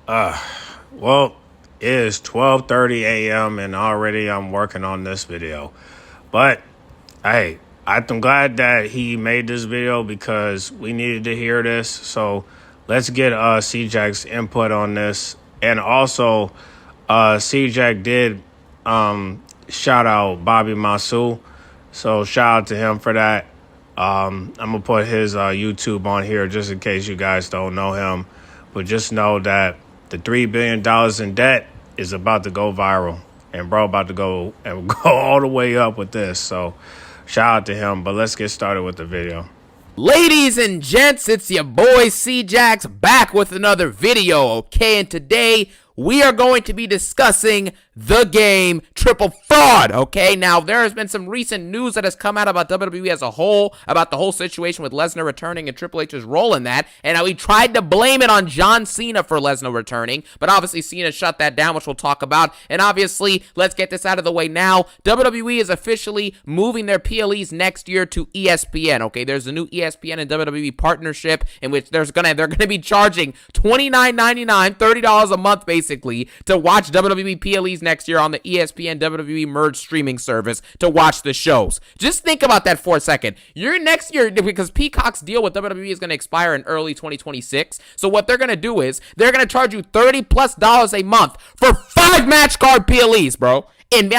Well, it is 12:30 a.m. and already I'm working on this video. But hey, I'm glad that he made this video because we needed to hear this. So let's get CJAX input on this. And also, CJAX did shout out Bobby Masu. So shout out to him for that. I'm gonna put his YouTube on here just in case you guys don't know him. But just know that the $3 billion in debt is about to go viral. And bro about to go all the way up with this. So shout out to him. But let's get started with the video. Ladies and gents, it's your boy CJAX back with another video, okay? And today we are going to be discussing the game Triple Fraud, okay? Now, there has been some recent news that has come out about WWE as a whole, about the whole situation with Lesnar returning and Triple H's role in that, and we tried to blame it on John Cena for Lesnar returning, but obviously Cena shut that down, which we'll talk about, and obviously, let's get this out of the way now. WWE is officially moving their PLEs next year to ESPN, okay? There's a new ESPN and WWE partnership in which they're gonna be charging $29.99, $30 a month, basically, to watch WWE PLEs next year on the ESPN WWE merged streaming service to watch the shows. Just think about that for a second. You're next year, because Peacock's deal with WWE is going to expire in early 2026. So what they're going to do is they're going to charge you $30+ a month for 5 match card PLEs, bro. And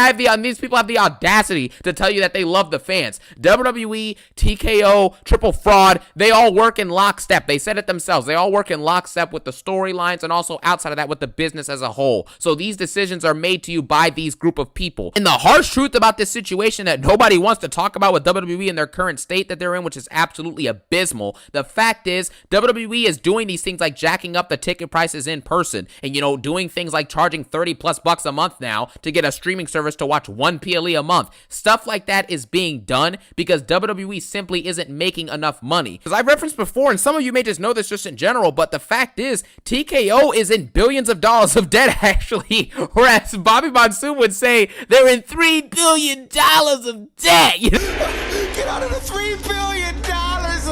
these people have the audacity to tell you that they love the fans. WWE, TKO, Triple Fraud, they all work in lockstep. They said it themselves. They all work in lockstep with the storylines and also outside of that with the business as a whole. So these decisions are made to you by these group of people. And the harsh truth about this situation that nobody wants to talk about with WWE in their current state that they're in, which is absolutely abysmal. The fact is, WWE is doing these things like jacking up the ticket prices in person and, doing things like charging $30+ a month now to get a streaming service to watch one PLE a month. Stuff like that is being done because WWE simply isn't making enough money. Because I've referenced before, and some of you may just know this just in general, but the fact is, TKO is in billions of dollars of debt, actually, whereas Bobby Monsoon would say they're in $3 billion of debt. Get out of the $3 billion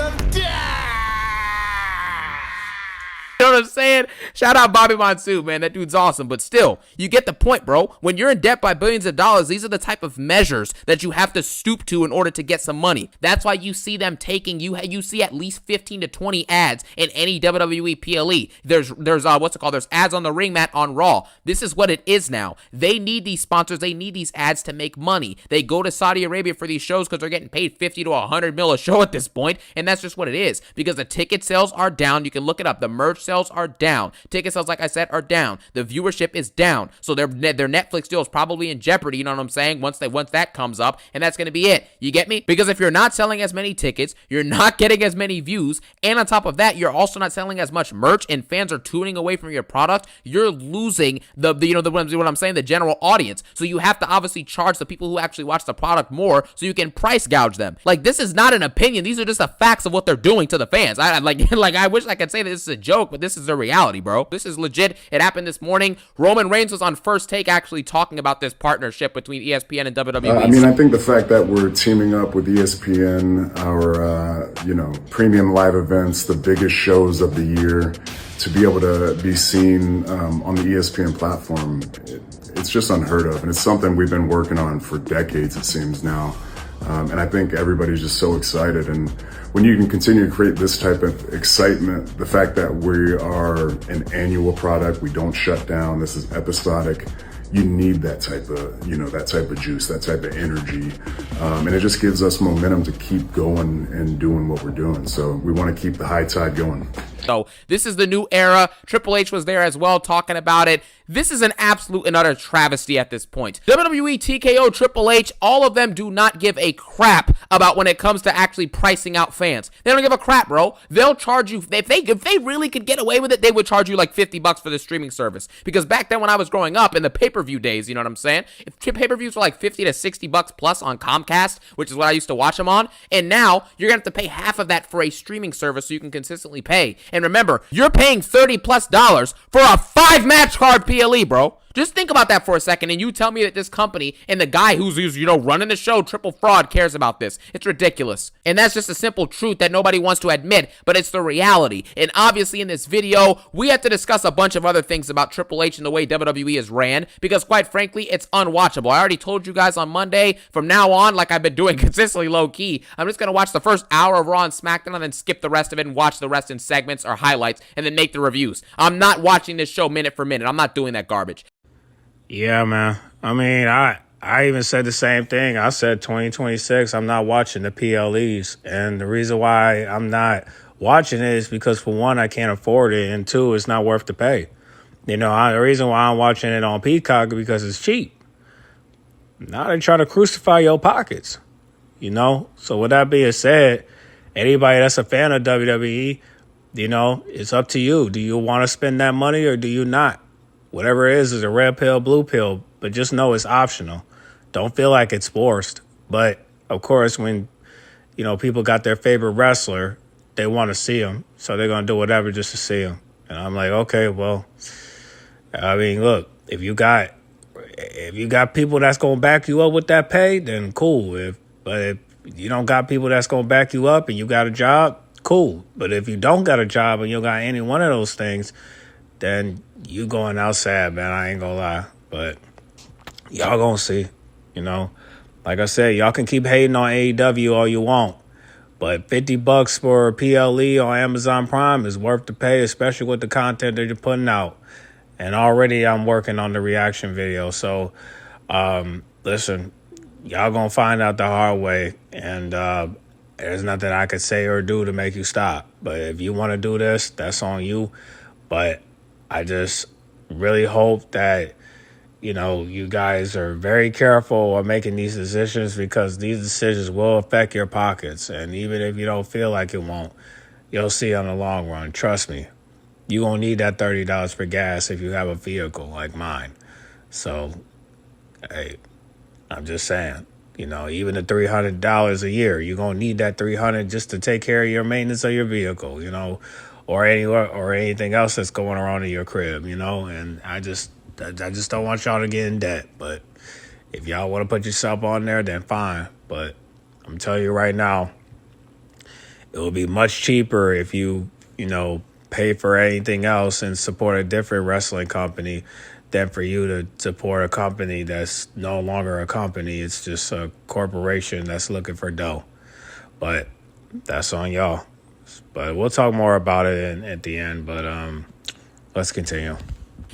of debt! You know what I'm saying? Shout out Bobby Monsoon, man. That dude's awesome. But still, you get the point, bro. When you're in debt by billions of dollars, these are the type of measures that you have to stoop to in order to get some money. That's why you see them taking, you see at least 15 to 20 ads in any WWE PLE. There's There's ads on the ring mat on Raw. This is what it is now. They need these sponsors. They need these ads to make money. They go to Saudi Arabia for these shows because they're getting paid 50 to 100 mil a show at this point. And that's just what it is because the ticket sales are down. You can look it up. The merch sales are down. Ticket sales, like I said, are down. The viewership is down. So their Netflix deal is probably in jeopardy, you know what I'm saying? Once that comes up, and that's going to be it. You get me? Because if you're not selling as many tickets, you're not getting as many views, and on top of that, you're also not selling as much merch, and fans are tuning away from your product, you're losing what I'm saying, the general audience. So you have to obviously charge the people who actually watch the product more so you can price gouge them. Like, this is not an opinion. These are just the facts of what they're doing to the fans. I wish I could say that this is a joke, but this is a reality, bro. This is legit. It happened this morning. Roman Reigns was on First Take actually talking about this partnership between ESPN and WWE. I think the fact that we're teaming up with ESPN, our premium live events, the biggest shows of the year, to be able to be seen on the ESPN platform, it's just unheard of, and it's something we've been working on for decades, it seems now. And I think everybody's just so excited. And when you can continue to create this type of excitement, the fact that we are an annual product, we don't shut down, this is episodic, you need that type of juice, that type of energy. And it just gives us momentum to keep going and doing what we're doing. So we want to keep the high tide going. So this is the new era. Triple H was there as well talking about it. This is an absolute and utter travesty at this point. WWE, TKO, Triple H, all of them do not give a crap about when it comes to actually pricing out fans. They don't give a crap, bro. They'll charge you, if they really could get away with it, they would charge you like $50 for the streaming service. Because back then when I was growing up in the pay-per-view days, you know what I'm saying? If pay-per-views were like $50 to $60 plus on Comcast, which is what I used to watch them on, and now you're gonna have to pay half of that for a streaming service so you can consistently pay. And remember, you're paying $30+ for a 5 match card PLE, bro. Just think about that for a second, and you tell me that this company and the guy who's running the show, Triple Fraud, cares about this. It's ridiculous. And that's just a simple truth that nobody wants to admit, but it's the reality. And obviously in this video, we have to discuss a bunch of other things about Triple H and the way WWE is ran, because quite frankly, it's unwatchable. I already told you guys on Monday, from now on, like I've been doing consistently low-key, I'm just going to watch the first hour of Raw and SmackDown and then skip the rest of it and watch the rest in segments or highlights and then make the reviews. I'm not watching this show minute for minute. I'm not doing that garbage. Yeah, man. I mean, I even said the same thing. I said 2026, I'm not watching the PLEs. And the reason why I'm not watching it is because, for one, I can't afford it. And two, it's not worth the pay. The reason why I'm watching it on Peacock is because it's cheap. Now they're trying to crucify your pockets. So with that being said, anybody that's a fan of WWE, it's up to you. Do you want to spend that money or do you not? Whatever it is a red pill, blue pill, but just know it's optional. Don't feel like it's forced. But, of course, when, people got their favorite wrestler, they want to see him. So they're going to do whatever just to see him. And I'm like, okay, well, I mean, look, if you got people that's going to back you up with that pay, then cool. But if you don't got people that's going to back you up and you got a job, cool. But if you don't got a job and you got any one of those things, then you going out sad, man. I ain't gonna lie. But y'all gonna see, Like I said, y'all can keep hating on AEW all you want. But $50 for a PLE on Amazon Prime is worth the pay, especially with the content that you're putting out. And already I'm working on the reaction video. So, listen, y'all gonna find out the hard way. And there's nothing I could say or do to make you stop. But if you want to do this, that's on you. But I just really hope that, you guys are very careful on making these decisions, because these decisions will affect your pockets. And even if you don't feel like it won't, you'll see on the long run. Trust me, you're going to need that $30 for gas if you have a vehicle like mine. So, hey, I'm just saying, even the $300 a year, you're going to need that $300 just to take care of your maintenance of your vehicle, or anything else that's going around in your crib, and I just don't want y'all to get in debt. But if y'all want to put yourself on there, then fine. But I'm telling you right now, it will be much cheaper if you, pay for anything else and support a different wrestling company than for you to support a company that's no longer a company. It's just a corporation that's looking for dough. But that's on y'all. But we'll talk more about it at the end. But let's continue.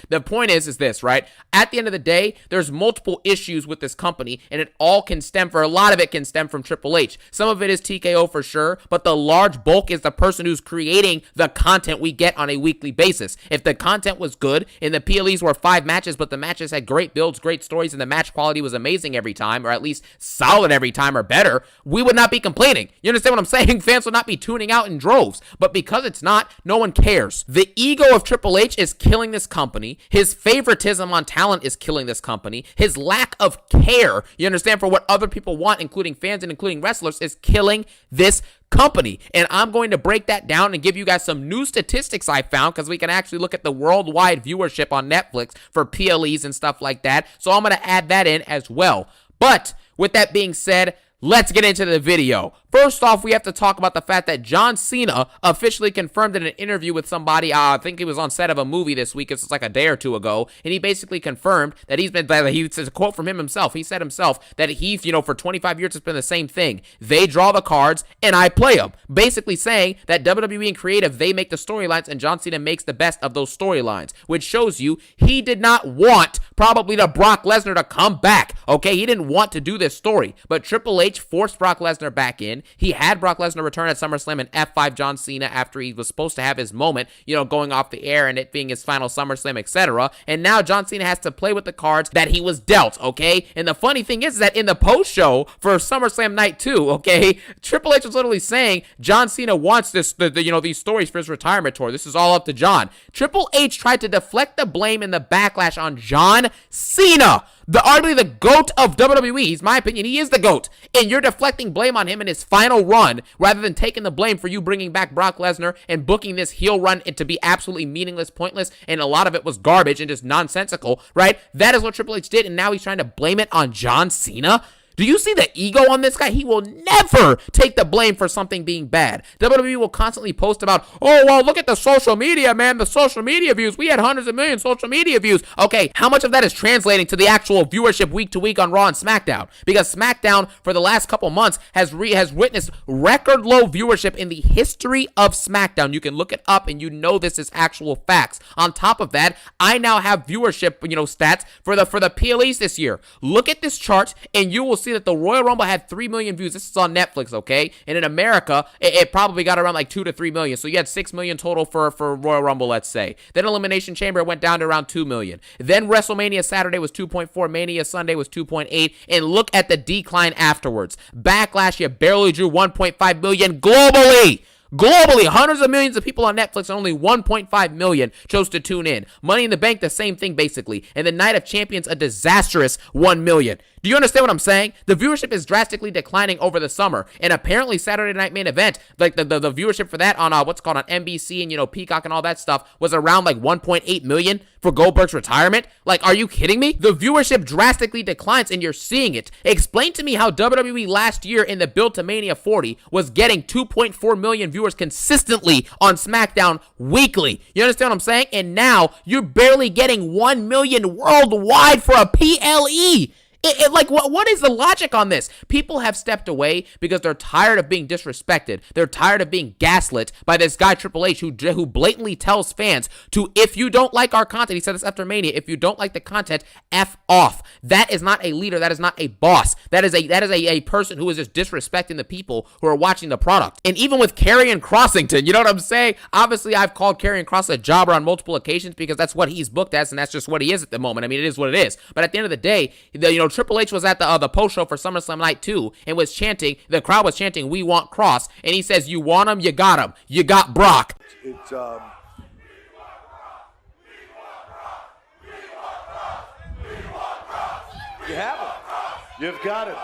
The point is this, right? At the end of the day, there's multiple issues with this company, and it all can stem, for a lot of it can stem from Triple H. Some of it is TKO for sure, but the large bulk is the person who's creating the content we get on a weekly basis. If the content was good, and the PLEs were 5 matches, but the matches had great builds, great stories, and the match quality was amazing every time, or at least solid every time or better, we would not be complaining. You understand what I'm saying? Fans would not be tuning out in droves. But because it's not, no one cares. The ego of Triple H is killing this company. His favoritism on talent is killing this company. His lack of care, you understand, for what other people want, including fans and including wrestlers, is killing this company. And I'm going to break that down and give you guys some new statistics I found, because we can actually look at the worldwide viewership on Netflix for PLEs and stuff like that. So I'm going to add that in as well. But with that being said, let's get into the video. First off, we have to talk about the fact that John Cena officially confirmed in an interview with somebody, I think he was on set of a movie this week, it's like a day or two ago, and he basically confirmed that it's a quote from him himself, he said himself that he, for 25 years it's been the same thing. They draw the cards, and I play them. Basically saying that WWE and creative, they make the storylines, and John Cena makes the best of those storylines, which shows you he did not want probably the Brock Lesnar to come back, okay? He didn't want to do this story, but Triple H forced Brock Lesnar back in. He had Brock Lesnar return at SummerSlam and F5 John Cena after he was supposed to have his moment, going off the air and it being his final SummerSlam, etc. And now John Cena has to play with the cards that he was dealt, okay? And the funny thing is that in the post-show for SummerSlam Night 2, okay, Triple H was literally saying John Cena wants these stories for his retirement tour. This is all up to John. Triple H tried to deflect the blame and the backlash on John Cena, arguably the GOAT of WWE. He's my opinion, he is the GOAT. and you're deflecting blame on him in his final run rather than taking the blame for you bringing back Brock Lesnar and booking this heel run to be absolutely meaningless, pointless, and a lot of it was garbage and just nonsensical, right? That is what Triple H did, and now he's trying to blame it on John Cena? Do you see the ego on this guy? He will never take the blame for something being bad. WWE will constantly post about, oh, well, look at the social media, man, the social media views. We had hundreds of millions social media views. Okay, how much of that is translating to the actual viewership week to week on Raw and SmackDown? Because SmackDown, for the last couple months, has witnessed record low viewership in the history of SmackDown. You can look it up, and you know this is actual facts. On top of that, I now have viewership, stats for the PLEs this year. Look at this chart, and you will see that the Royal Rumble had 3 million views. This is on Netflix, okay? And in America, it probably got around like 2 to 3 million. So you had 6 million total for Royal Rumble, let's say. Then Elimination Chamber went down to around 2 million. Then WrestleMania Saturday was 2.4. Mania Sunday was 2.8. And look at the decline afterwards. Backlash, you barely drew 1.5 million globally. Globally, hundreds of millions of people on Netflix and only 1.5 million chose to tune in. Money in the Bank, the same thing basically. And the Night of Champions, a disastrous 1 million. Do you understand what I'm saying? The viewership is drastically declining over the summer. And apparently Saturday Night Main Event, like the viewership for that on what's called on NBC and Peacock and all that stuff was around like 1.8 million for Goldberg's retirement. Like, are you kidding me? The viewership drastically declines and you're seeing it. Explain to me how WWE last year in the build to Mania 40 was getting 2.4 million viewers consistently on SmackDown weekly. You understand what I'm saying? And now you're barely getting 1 million worldwide for a PLE. What is the logic on this? People have stepped away because they're tired of being disrespected. They're tired of being gaslit by this guy Triple H who blatantly tells fans to, if you don't like our content, he said this after Mania, if you don't like the content, F off. That is not a leader. That is not a boss. That is a person who is just disrespecting the people who are watching the product. And even with Karrion Krossington, you know what I'm saying? Obviously, I've called Karrion Kross a jobber on multiple occasions because that's what he's booked as, and that's just what he is at the moment. I mean, it is what it is. But at the end of the day, Triple H was at the post show for SummerSlam Night 2 and was chanting, the crowd was chanting, "We want Cross," and he says, "You want him, you got him. You got Brock." You have him. You've got him.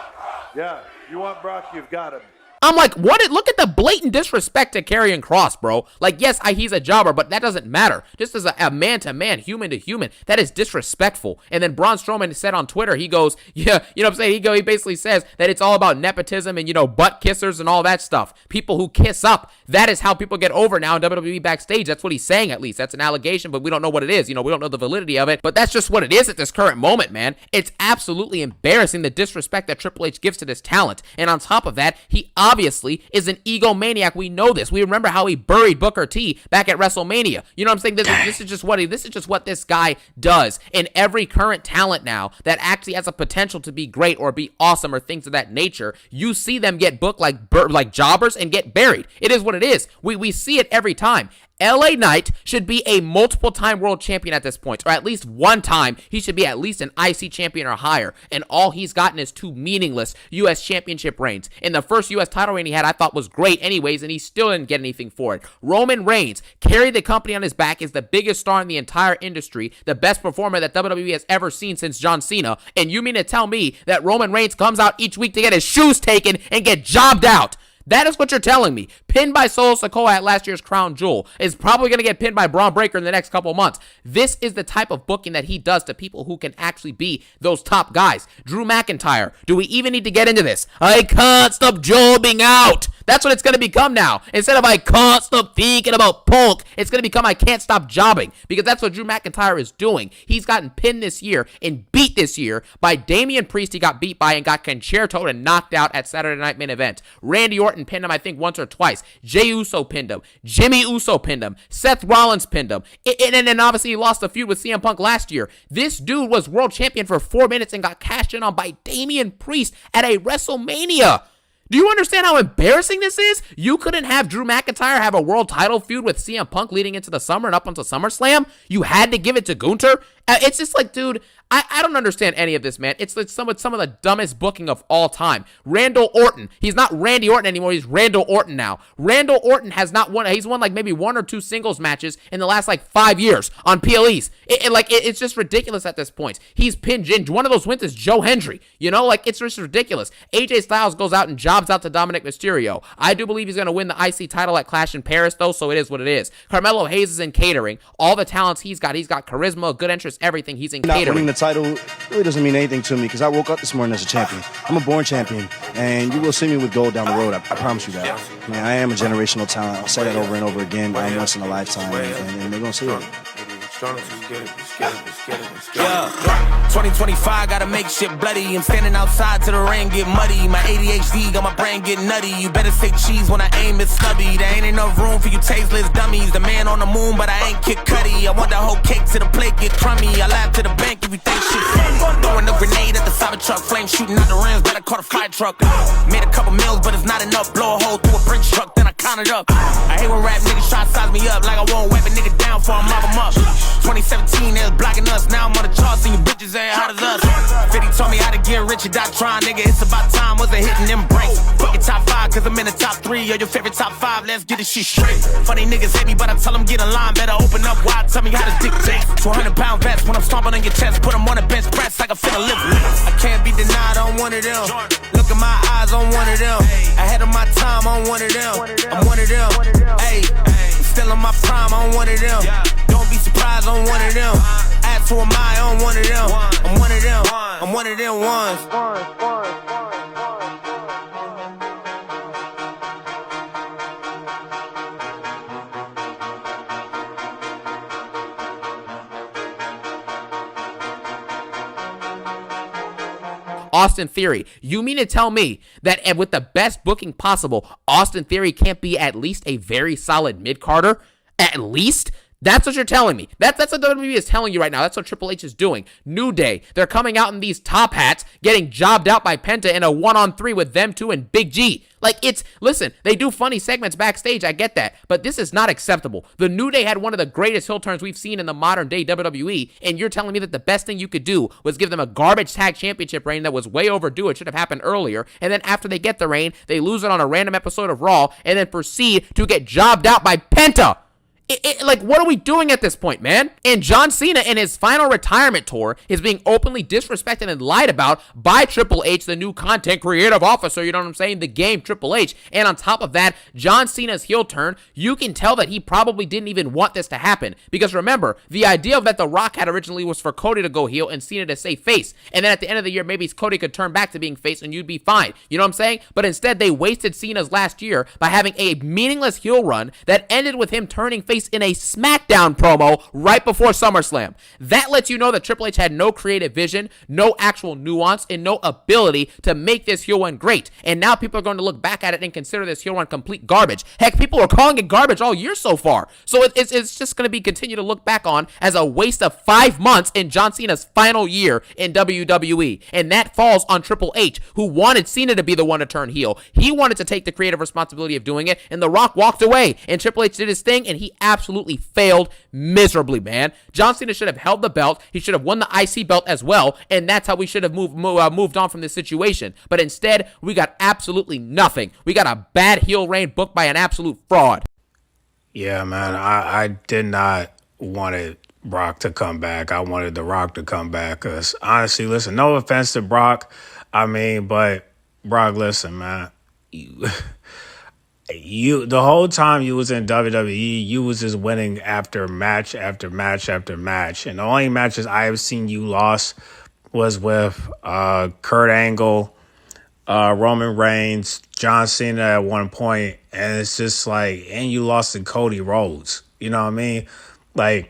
Yeah, you want Brock, you've got him. I'm like, look at the blatant disrespect to Karrion Kross, bro. Like, yes, he's a jobber, but that doesn't matter. Just as a man-to-man, human-to-human, that is disrespectful. And then Braun Strowman said on Twitter, he goes, yeah, you know what I'm saying? He basically says that it's all about nepotism and, butt kissers and all that stuff. People who kiss up. That is how people get over now in WWE backstage. That's what he's saying, at least. That's an allegation, but we don't know what it is. We don't know the validity of it, but that's just what it is at this current moment, man. It's absolutely embarrassing the disrespect that Triple H gives to this talent. And on top of that, he obviously is an egomaniac. We know this. We remember how he buried Booker T back at WrestleMania. You know what I'm saying? This is just what this guy does. And every current talent now that actually has a potential to be great or be awesome or things of that nature, you see them get booked like jobbers and get buried. It is what it is. We see it every time. LA Knight should be a multiple-time world champion at this point, or at least one time he should be at least an IC champion or higher, and all he's gotten is 2 meaningless U.S. championship reigns. And the first U.S. title reign he had I thought was great anyways, and he still didn't get anything for it. Roman Reigns carried the company on his back, is the biggest star in the entire industry, the best performer that WWE has ever seen since John Cena, and you mean to tell me that Roman Reigns comes out each week to get his shoes taken and get jobbed out? That is what you're telling me. Pinned by Solo Sikoa at last year's Crown Jewel. Is probably going to get pinned by Braun Breaker in the next couple months. This is the type of booking that he does to people who can actually be those top guys. Drew McIntyre. Do we even need to get into this? I can't stop jobbing out. That's what it's going to become now. Instead of I can't stop thinking about Punk, it's going to become I can't stop jobbing. Because that's what Drew McIntyre is doing. He's gotten pinned this year and beat this year by Damian Priest. He got beat by and got concertoed and knocked out at Saturday Night Main Event. Randy Orton pinned him, I think, once or twice. Jey Uso pinned him. Jimmy Uso pinned him. Seth Rollins pinned him. And then obviously he lost the feud with CM Punk last year. This dude was world champion for 4 minutes and got cashed in on by Damian Priest at a WrestleMania. Do you understand how embarrassing this is? You couldn't have Drew McIntyre have a world title feud with CM Punk leading into the summer and up until SummerSlam. You had to give it to Gunther. It's just like, dude, I don't understand any of this, man. It's some of the dumbest booking of all time. Randall Orton. He's not Randy Orton anymore. He's Randall Orton now. Randall Orton has not won. He's won like maybe 1 or 2 singles matches in the last like 5 years on PLEs. It's just ridiculous at this point. He's pinned in. One of those wins is Joe Hendry. You know, like it's just ridiculous. AJ Styles goes out and jobs out to Dominic Mysterio. I do believe he's going to win the IC title at Clash in Paris, though, so it is what it is. Carmelo Hayes is in catering. All the talents he's got charisma, good interest, everything. He's in catering. Not winning the title really doesn't mean anything to me because I woke up this morning as a champion. I'm a born champion, and you will see me with gold down the road. I promise you that. Man, I am a generational talent. I'll say that over and over again. I'm once in a lifetime, and they're going to see it. Yeah, 2025 gotta make shit bloody. I'm standing outside till the rain get muddy. My ADHD got my brain get nutty. You better say cheese when I aim it stubby. There ain't enough room for you tasteless dummies. The man on the moon, but I ain't Kid Cudi. I want the whole cake to the plate get crummy. I laugh to the bank if you think shit funny. Throwing a grenade at the Cybertruck, flame shooting out the rims, but I caught a fire truck. Made a couple meals, but it's not enough. Blow a hole through a Brinks truck, then I count it up. I hate when rap niggas try to size me up like I won't wipe a nigga down before I mop him up. 2017, they was blocking us. Now I'm on the charts and you bitches ain't hot as us. 50 told me how to get rich and die trying, nigga. It's about time, wasn't hitting them breaks. Fuck your top 5, cause I'm in the top 3. Or your favorite top 5, let's get this shit straight. Funny niggas hate me, but I tell them get in line. Better open up wide, tell me how to dictate. 200-pound vest when I'm stomping on your chest. Put them on the bench press like a finna live. I can't be denied on one of them. Look at my eyes on one of them. Ahead of my time on one of them. I'm one of them. Ayy, still in my prime on one of them. Don't be surprised on one of them. Ask who am I on one of them. I'm one of them. I'm one of them ones. Austin Theory. You mean to tell me that with the best booking possible, Austin Theory can't be at least a very solid mid-carder? At least? That's what you're telling me. That's what WWE is telling you right now. That's what Triple H is doing. New Day. They're coming out in these top hats, getting jobbed out by Penta in a 1-on-3 with them two and Big G. Listen, they do funny segments backstage, I get that, but this is not acceptable. The New Day had one of the greatest heel turns we've seen in the modern day WWE, and you're telling me that the best thing you could do was give them a garbage tag championship reign that was way overdue. It should have happened earlier, and then after they get the reign, they lose it on a random episode of Raw, and then proceed to get jobbed out by Penta. What are we doing at this point, man? And John Cena in his final retirement tour is being openly disrespected and lied about by Triple H, the new content creative officer, you know what I'm saying? The game Triple H. And on top of that, John Cena's heel turn, you can tell that he probably didn't even want this to happen. Because remember, the idea of that The Rock had originally was for Cody to go heel and Cena to say face. And then at the end of the year, maybe Cody could turn back to being face and you'd be fine. You know what I'm saying? But instead, they wasted Cena's last year by having a meaningless heel run that ended with him turning face in a SmackDown promo right before SummerSlam. That lets you know that Triple H had no creative vision, no actual nuance, and no ability to make this heel run great. And now people are going to look back at it and consider this heel run complete garbage. Heck, people are calling it garbage all year so far. So it's just going to be continue to look back on as a waste of 5 months in John Cena's final year in WWE. And that falls on Triple H, who wanted Cena to be the one to turn heel. He wanted to take the creative responsibility of doing it, and The Rock walked away. And Triple H did his thing, and he absolutely failed miserably, man. John Cena should have held the belt. He should have won the IC belt as well, and that's how we should have moved on from this situation. But instead, we got absolutely nothing. We got a bad heel reign booked by an absolute fraud. Yeah, man, I did not want Brock to come back. I wanted The Rock to come back because, honestly, listen, no offense to Brock, but Brock, listen, man, you the whole time you was in WWE, you was just winning after match after match after match. And the only matches I have seen you lost was with Kurt Angle, Roman Reigns, John Cena at one point, and it's just and you lost to Cody Rhodes. You know what I mean?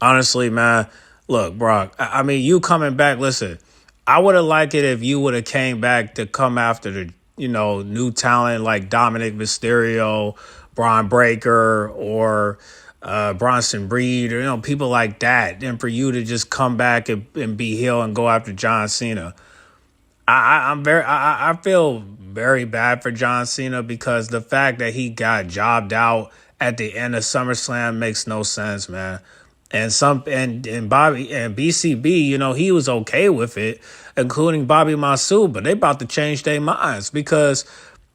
Honestly, man, look, Brock, I mean, you coming back, listen, I would have liked it if you would have came back to come after the new talent like Dominic Mysterio, Braun Breaker, or Bronson Reed, or people like that, and for you to just come back and be heel and go after John Cena. I feel very bad for John Cena because the fact that he got jobbed out at the end of SummerSlam makes no sense, man. and Bobby and BCB, you know, he was okay with it, including Bobby Masood, but they about to change their minds because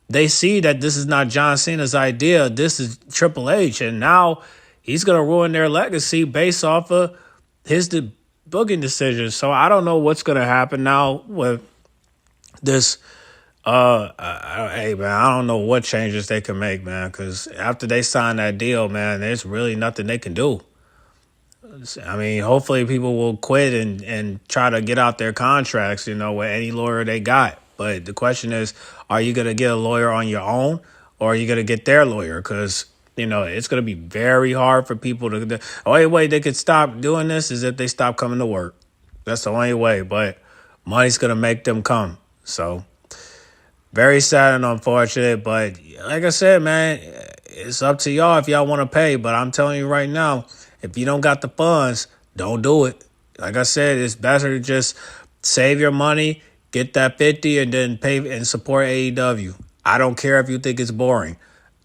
they see that this is not John Cena's idea. This is Triple H, and now he's gonna ruin their legacy based off of his booking decisions. So I don't know what's gonna happen now with this. Hey man, I don't know what changes they can make, man, because after they sign that deal, man, there's really nothing they can do. I mean, hopefully people will quit and try to get out their contracts, you know, with any lawyer they got. But the question is, are you going to get a lawyer on your own, or are you going to get their lawyer? Because, you know, it's going to be very hard for people to. The only way they could stop doing this is if they stop coming to work. That's the only way. But money's going to make them come. So very sad and unfortunate. But like I said, man, it's up to y'all if y'all want to pay. But I'm telling you right now, if you don't got the funds, don't do it. Like I said, it's better to just save your money, get that 50, and then pay and support AEW. I don't care if you think it's boring.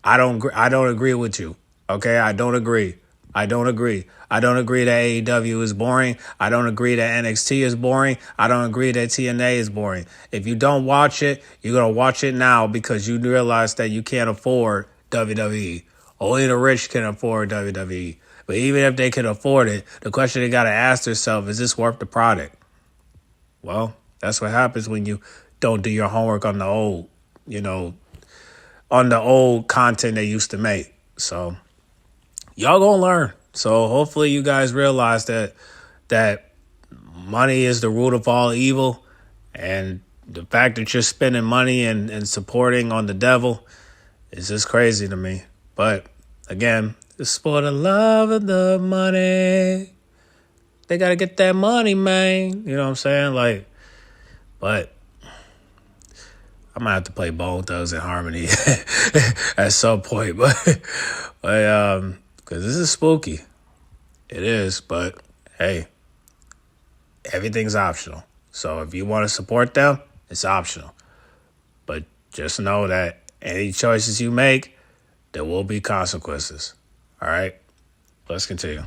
I don't agree with you. Okay, I don't agree. I don't agree that AEW is boring. I don't agree that NXT is boring. I don't agree that TNA is boring. If you don't watch it, you're gonna watch it now because you realize that you can't afford WWE. Only the rich can afford WWE. But even if they can afford it, the question they got to ask themselves, is this worth the product? Well, that's what happens when you don't do your homework on the old, you know, on the old content they used to make. So y'all gonna learn. So hopefully you guys realize that money is the root of all evil. And the fact that you're spending money and supporting on the devil is just crazy to me. But again, it's for the love of the money. They got to get that money, man. You know what I'm saying? Like, but I might have to play Bone Thugs and Harmony at some point. But because this is spooky. It is. But, hey, everything's optional. So if you want to support them, it's optional. But just know that any choices you make, there will be consequences. All right, let's continue.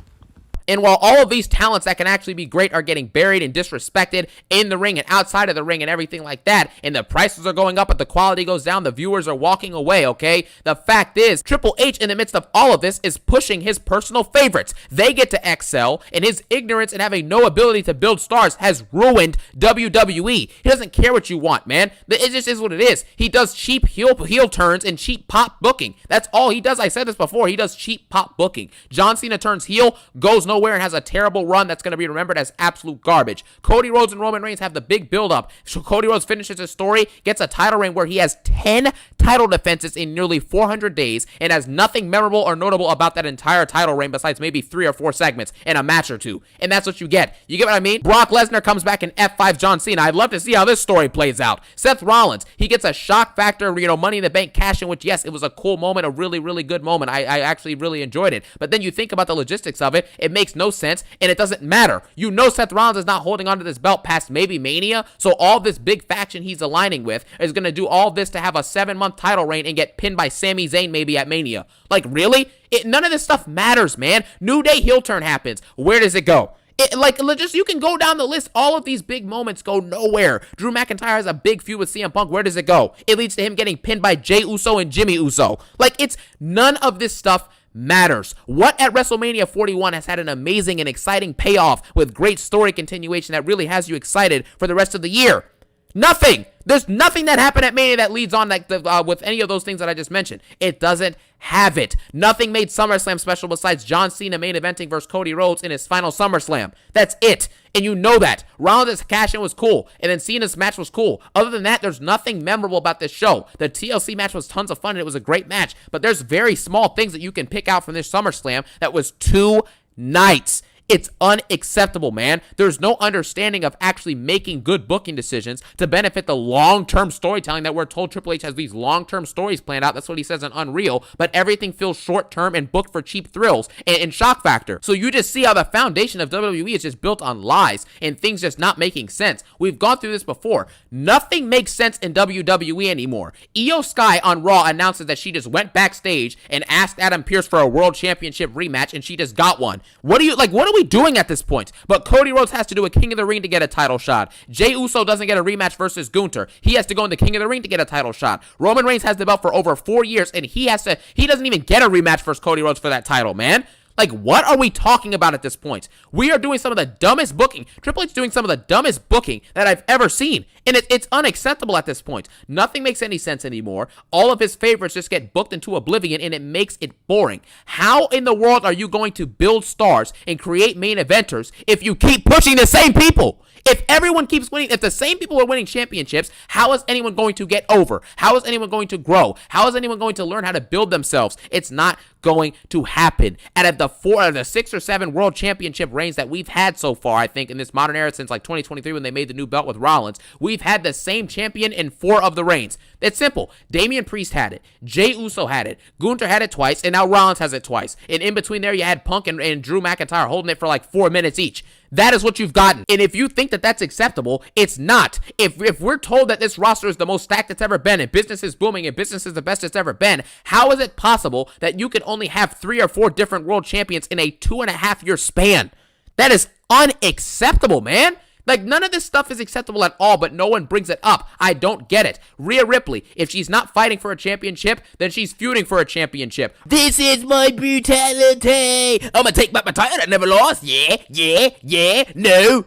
And while all of these talents that can actually be great are getting buried and disrespected in the ring and outside of the ring and everything like that, and the prices are going up but the quality goes down, the viewers are walking away, okay? The fact is, Triple H in the midst of all of this is pushing his personal favorites. They get to excel, and his ignorance and having no ability to build stars has ruined WWE. He doesn't care what you want, man. It just is what it is. He does cheap heel turns and cheap pop booking. That's all he does. I said this before. He does cheap pop booking. John Cena turns heel, goes nowhere, and has a terrible run that's going to be remembered as absolute garbage. Cody Rhodes and Roman Reigns have the big build-up. So Cody Rhodes finishes his story, gets a title reign where he has 10 title defenses in nearly 400 days, and has nothing memorable or notable about that entire title reign besides maybe 3 or 4 segments and a match or 2. And that's what you get. You get what I mean? Brock Lesnar comes back in F5 John Cena. I'd love to see how this story plays out. Seth Rollins, he gets a shock factor, Money in the Bank cash in, which, yes, it was a cool moment, a really, really good moment. I actually really enjoyed it. But then you think about the logistics of it, it makes no sense, and it doesn't matter. You know Seth Rollins is not holding onto this belt past maybe Mania, so all this big faction he's aligning with is going to do all this to have a 7-month title reign and get pinned by Sami Zayn maybe at Mania. Like, really? None of this stuff matters, man. New Day heel turn happens. Where does it go? You can go down the list. All of these big moments go nowhere. Drew McIntyre has a big feud with CM Punk. Where does it go? It leads to him getting pinned by Jey Uso and Jimmy Uso. It's none of this stuff matters. What at WrestleMania 41 has had an amazing and exciting payoff with great story continuation that really has you excited for the rest of the year? Nothing. There's nothing that happened at Mania that leads on with any of those things that I just mentioned. It doesn't have it. Nothing made SummerSlam special besides John Cena main eventing versus Cody Rhodes in his final SummerSlam. That's it. And you know that. Rollins' cash-in was cool, and then Cena's match was cool. Other than that, there's nothing memorable about this show. The TLC match was tons of fun, and it was a great match. But there's very small things that you can pick out from this SummerSlam that was 2 nights. It's unacceptable, man. There's no understanding of actually making good booking decisions to benefit the long-term storytelling that we're told Triple H has these long-term stories planned out. That's what he says in Unreal, but everything feels short-term and booked for cheap thrills and shock factor. So you just see how the foundation of WWE is just built on lies and things just not making sense. We've gone through this before. Nothing makes sense in WWE anymore. Io Sky on Raw announces that she just went backstage and asked Adam Pearce for a world championship rematch, and she just got one. What are we doing at this point? But Cody Rhodes has to do a King of the Ring to get a title shot. Jey Uso doesn't get a rematch versus Gunther. He has to go into King of the Ring to get a title shot. Roman Reigns has the belt for over 4 years, and he doesn't even get a rematch versus Cody Rhodes for that title, man. Like, what are we talking about at this point? We are doing some of the dumbest booking. Triple H doing some of the dumbest booking that I've ever seen. And it's unacceptable at this point. Nothing makes any sense anymore. All of his favorites just get booked into oblivion, and it makes it boring. How in the world are you going to build stars and create main eventers if you keep pushing the same people? If everyone keeps winning, if the same people are winning championships, how is anyone going to get over? How is anyone going to grow? How is anyone going to learn how to build themselves? It's not going to happen. Out of the 6 or 7 world championship reigns that we've had so far, I think, in this modern era since like 2023 when they made the new belt with Rollins, we've had the same champion in 4 of the reigns. It's simple. Damian Priest had it. Jey Uso had it. Gunther had it twice, and now Rollins has it twice. And in between there, you had Punk and Drew McIntyre holding it for like 4 minutes each. That is what you've gotten. And if you think that that's acceptable, it's not. If we're told that this roster is the most stacked it's ever been and business is booming and business is the best it's ever been, how is it possible that you can only have 3 or 4 different world champions in a 2.5-year span? That is unacceptable, man. Like, none of this stuff is acceptable at all, but no one brings it up. I don't get it. Rhea Ripley, if she's not fighting for a championship, then she's feuding for a championship. This is my brutality. I'm gonna take back my title that never lost. Yeah. No.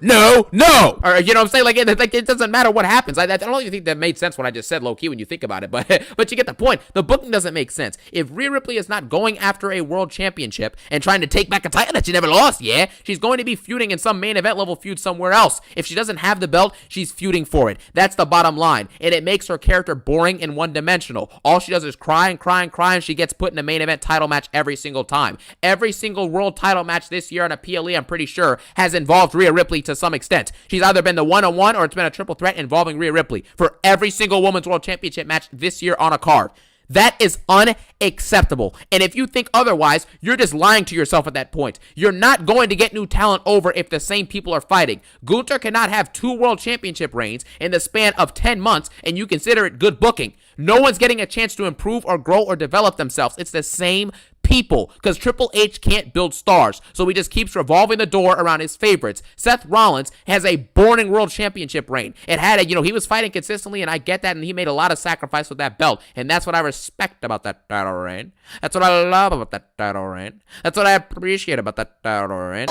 Or, you know what I'm saying? Like it doesn't matter what happens. I don't even think that made sense when I just said low-key when you think about it, but you get the point. The booking doesn't make sense. If Rhea Ripley is not going after a world championship and trying to take back a title that she never lost, she's going to be feuding in some main event level feud somewhere else. If she doesn't have the belt, she's feuding for it. That's the bottom line. And it makes her character boring and one-dimensional. All she does is cry and she gets put in a main event title match every single time. Every single world title match this year on a PLE, I'm pretty sure, has involved Rhea Ripley to some extent. She's either been the one-on-one or it's been a triple threat involving Rhea Ripley for every single women's world championship match this year on a card. That is unacceptable. And if you think otherwise, you're just lying to yourself at that point. You're not going to get new talent over if the same people are fighting. Gunther cannot have 2 world championship reigns in the span of 10 months, and you consider it good booking. No one's getting a chance to improve or grow or develop themselves. It's the same people, because Triple H can't build stars, so he just keeps revolving the door around his favorites. Seth Rollins has a boring world championship reign. It had he was fighting consistently, and I get that, and he made a lot of sacrifice with that belt, and that's what I respect about that title reign. That's what I love about that title reign. That's what I appreciate about that title reign.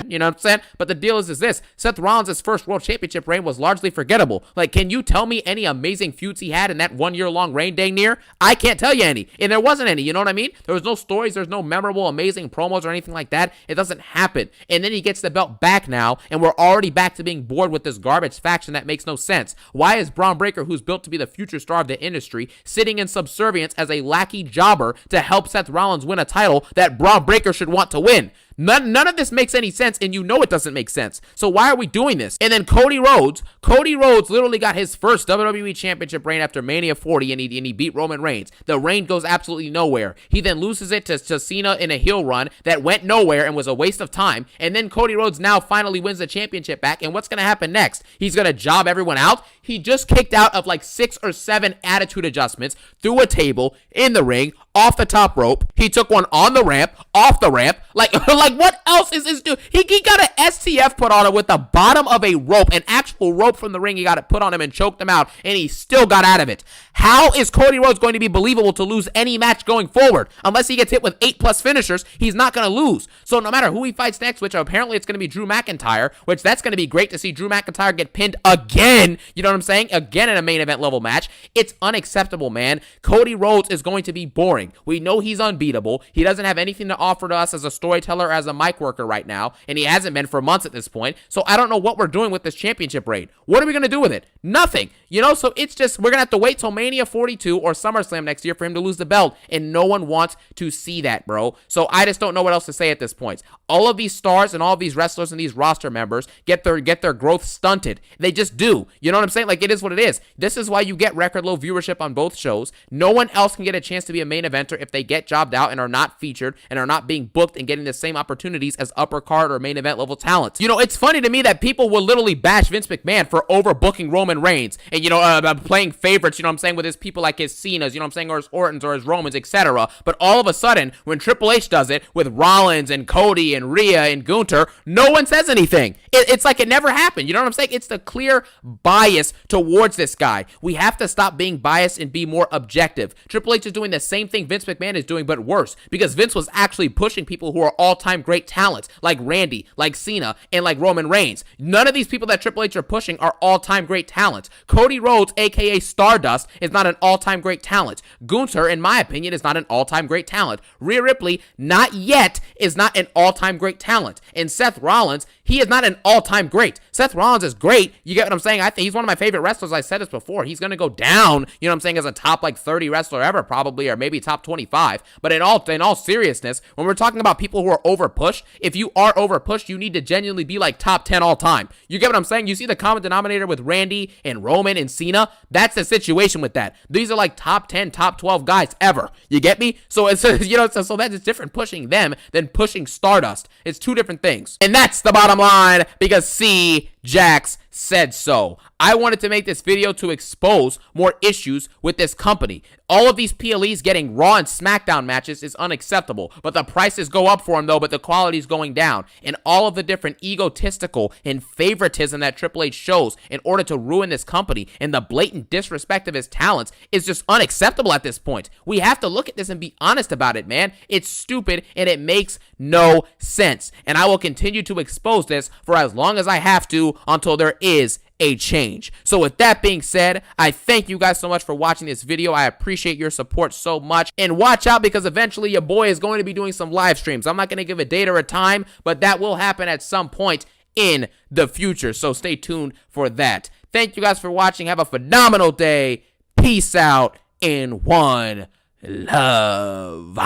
You know what I'm saying? But the deal is this. Seth Rollins' first world championship reign was largely forgettable. Like, can you tell me any amazing feuds he had in that 1-year-long reign dang near? I can't tell you any. And there wasn't any, you know what I mean? There was no stories, there's no memorable, amazing promos or anything like that. It doesn't happen. And then he gets the belt back now, and we're already back to being bored with this garbage faction that makes no sense. Why is Braun Breaker, who's built to be the future star of the industry, sitting in subservience as a lackey jobber to help Seth Rollins win a title that Braun Breaker should want to win? None of this makes any sense, and you know it doesn't make sense. So why are we doing this? And then Cody Rhodes literally got his first WWE Championship reign after Mania 40, and he beat Roman Reigns. The reign goes absolutely nowhere. He then loses it to Cena in a heel run that went nowhere and was a waste of time. And then Cody Rhodes now finally wins the championship back. And what's going to happen next? He's going to job everyone out? He just kicked out of like 6 or 7 attitude adjustments through a table, in the ring, off the top rope. He took one on the ramp, off the ramp. Like what else is this dude? He got an STF put on him with the bottom of a rope, an actual rope from the ring. He got it put on him and choked him out, and he still got out of it. How is Cody Rhodes going to be believable to lose any match going forward? Unless he gets hit with 8+ finishers, he's not going to lose. So no matter who he fights next, which apparently it's going to be Drew McIntyre, which that's going to be great to see Drew McIntyre get pinned again. You know what I'm saying? Again in a main event level match. It's unacceptable, man. Cody Rhodes is going to be boring. We know he's unbeatable. He doesn't have anything to offer to us as a storyteller or as a mic worker right now, and he hasn't been for months at this point. So I don't know what we're doing with this championship reign. What are we going to do with it? Nothing. You know, so it's just, we're going to have to wait till Mania 42 or SummerSlam next year for him to lose the belt, and no one wants to see that, bro. So I just don't know what else to say at this point. All of these stars and all of these wrestlers and these roster members get their growth stunted. They just do. You know what I'm saying? point, like, it is what it is. This is why you get record low viewership on both shows. No one else can get a chance to be a main eventer if they get jobbed out and are not featured and are not being booked and getting the same opportunities as upper card or main event level talents. You know, it's funny to me that people will literally bash Vince McMahon for overbooking Roman Reigns and, you know, playing favorites, you know what I'm saying, with his people like his Cenas, you know what I'm saying, or his Ortons or his Romans, etc. But all of a sudden, when Triple H does it with Rollins and Cody and Rhea and Gunther, no one says anything. It's like it never happened. You know what I'm saying? It's the clear bias towards this guy. We have to stop being biased and be more objective. Triple H is doing the same thing Vince McMahon is doing, but worse, because Vince was actually pushing people who are all-time great talents, like Randy, like Cena, and like Roman Reigns. None of these people that Triple H are pushing are all-time great talents. Cody Rhodes, aka Stardust, is not an all-time great talent. Gunther, in my opinion, is not an all-time great talent. Rhea Ripley, not yet, is not an all-time great talent. And Seth Rollins, he is not an all-time great. Seth Rollins is great. You get what I'm saying? I think he's one of my favorite wrestlers. I said this before. He's going to go down, you know what I'm saying, as a top like 30 wrestler ever probably, or maybe top 25. But in all seriousness, when we're talking about people who are overpushed, if you are overpushed, you need to genuinely be like top 10 all time. You get what I'm saying? You see the common denominator with Randy and Roman and Cena? That's the situation with that. These are like top 10, top 12 guys ever. You get me? So it's, you know, so that is different pushing them than pushing Stardust. It's two different things. And that's the bottom line, because CJAX said so. I wanted to make this video to expose more issues with this company. All of these PLEs getting Raw and SmackDown matches is unacceptable, but the prices go up for them though, but the quality's going down. And all of the different egotistical and favoritism that Triple H shows in order to ruin this company and the blatant disrespect of his talents is just unacceptable at this point. We have to look at this and be honest about it, man. It's stupid and it makes no sense. And I will continue to expose this for as long as I have to until there is a change. So with that being said, I thank you guys so much for watching this video. I appreciate your support so much, and watch out because eventually your boy is going to be doing some live streams. I'm not going to give a date or a time, but that will happen at some point in the future, so stay tuned for that. Thank you guys for watching. Have a phenomenal day. Peace out and one love.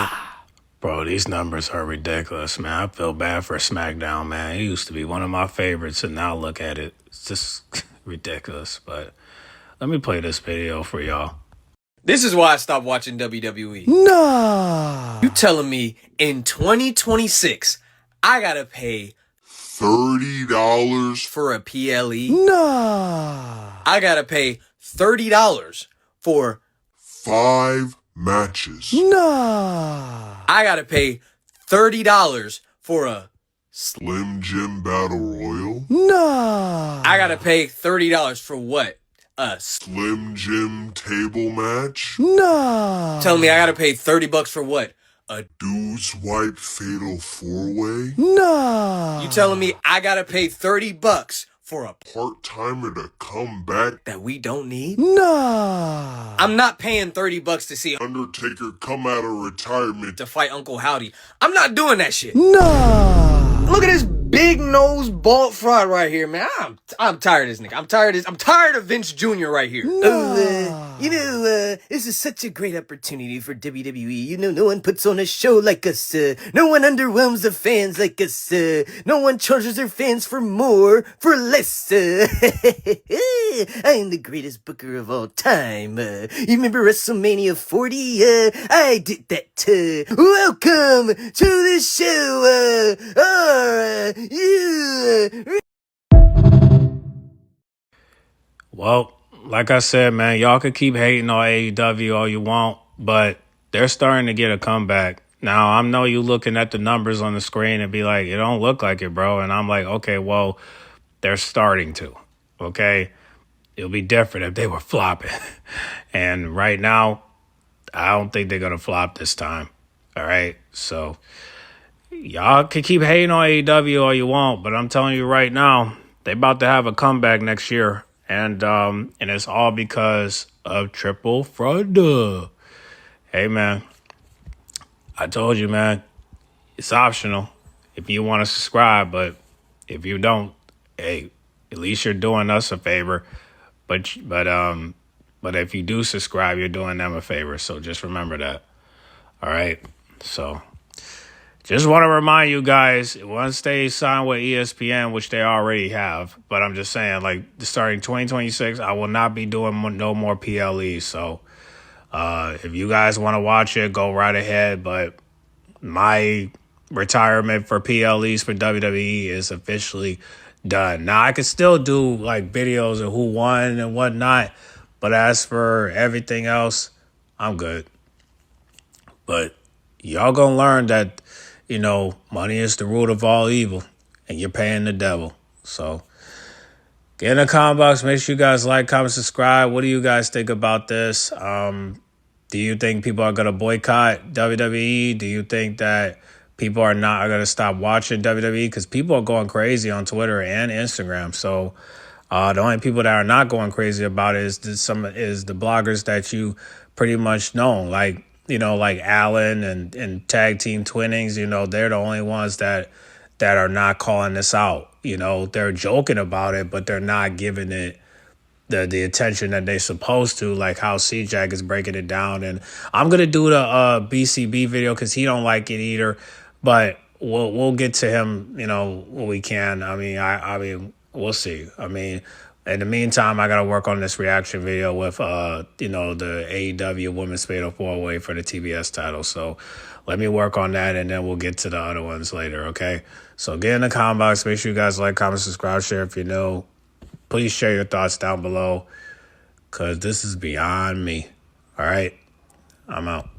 Bro, these numbers are ridiculous, man. I feel bad for SmackDown, man. He used to be one of my favorites, and now look at it. It's just ridiculous. But let me play this video for y'all. This is why I stopped watching WWE. Nah. You telling me in 2026, I gotta pay $30 for a PLE? Nah. I gotta pay $30 for 5 matches. Nah. I gotta pay $30 for a Slim Jim Battle Royal. Nah. I gotta pay $30 for what? A Slim Jim table match. Nah. Tell me I gotta pay $30 for what? A Dudes Wipe Fatal 4-Way. Nah. You telling me I gotta pay $30 for a Part-timer to come back. that we don't need? Nah. I'm not paying $30 to see Undertaker come out of retirement. to fight Uncle Howdy. I'm not doing that shit. Nah. Look at this big nose bald fraud right here, man. I'm tired of this nigga. I'm tired of Vince Jr. right here. This is such a great opportunity for WWE. You know, no one puts on a show like us. No one underwhelms the fans like us. No one charges their fans for more, for less. I am the greatest booker of all time. You remember WrestleMania 40? I did that. Welcome to the show. Well, like I said, man, y'all could keep hating on AEW all you want, but they're starting to get a comeback. Now, I know you looking at the numbers on the screen and be like, it don't look like it, bro. And I'm like, okay, well, they're starting to, okay? It'll be different if they were flopping. And right now, I don't think they're going to flop this time, all right? So y'all can keep hating on AEW all you want, but I'm telling you right now, they about to have a comeback next year. And it's all because of Triple Fraud. Hey, man, I told you, man, it's optional if you want to subscribe. But if you don't, hey, at least you're doing us a favor. But if you do subscribe, you're doing them a favor. So just remember that. All right. So just want to remind you guys, once they sign with ESPN, which they already have, but I'm just saying, like, starting 2026, I will not be doing no more PLEs. So if you guys want to watch it, go right ahead. But my retirement for PLEs for WWE is officially done. Now, I can still do, like, videos of who won and whatnot, but as for everything else, I'm good. But y'all gonna learn that, you know, money is the root of all evil, and you're paying the devil. So get in the comment box. Make sure you guys like, comment, subscribe. What do you guys think about this? Do you think people are gonna boycott WWE? Do you think that people are gonna stop watching WWE? Because people are going crazy on Twitter and Instagram. So the only people that are not going crazy about it is the bloggers that you pretty much know, like, you know, like Allen and Tag Team Twinnings. You know, they're the only ones that are not calling this out. You know, they're joking about it, but they're not giving it the attention that they're supposed to, like how CJAX is breaking it down. And I'm gonna do the BCB video because he don't like it either, but we'll get to him, you know, when we can. I mean, we'll see. I mean, in the meantime, I gotta work on this reaction video with you know, the AEW Women's Fatal 4-Way for the TBS title. So let me work on that, and then we'll get to the other ones later. Okay. So get in the comment box. Make sure you guys like, comment, subscribe, share if you know. Please share your thoughts down below, because this is beyond me. All right? I'm out.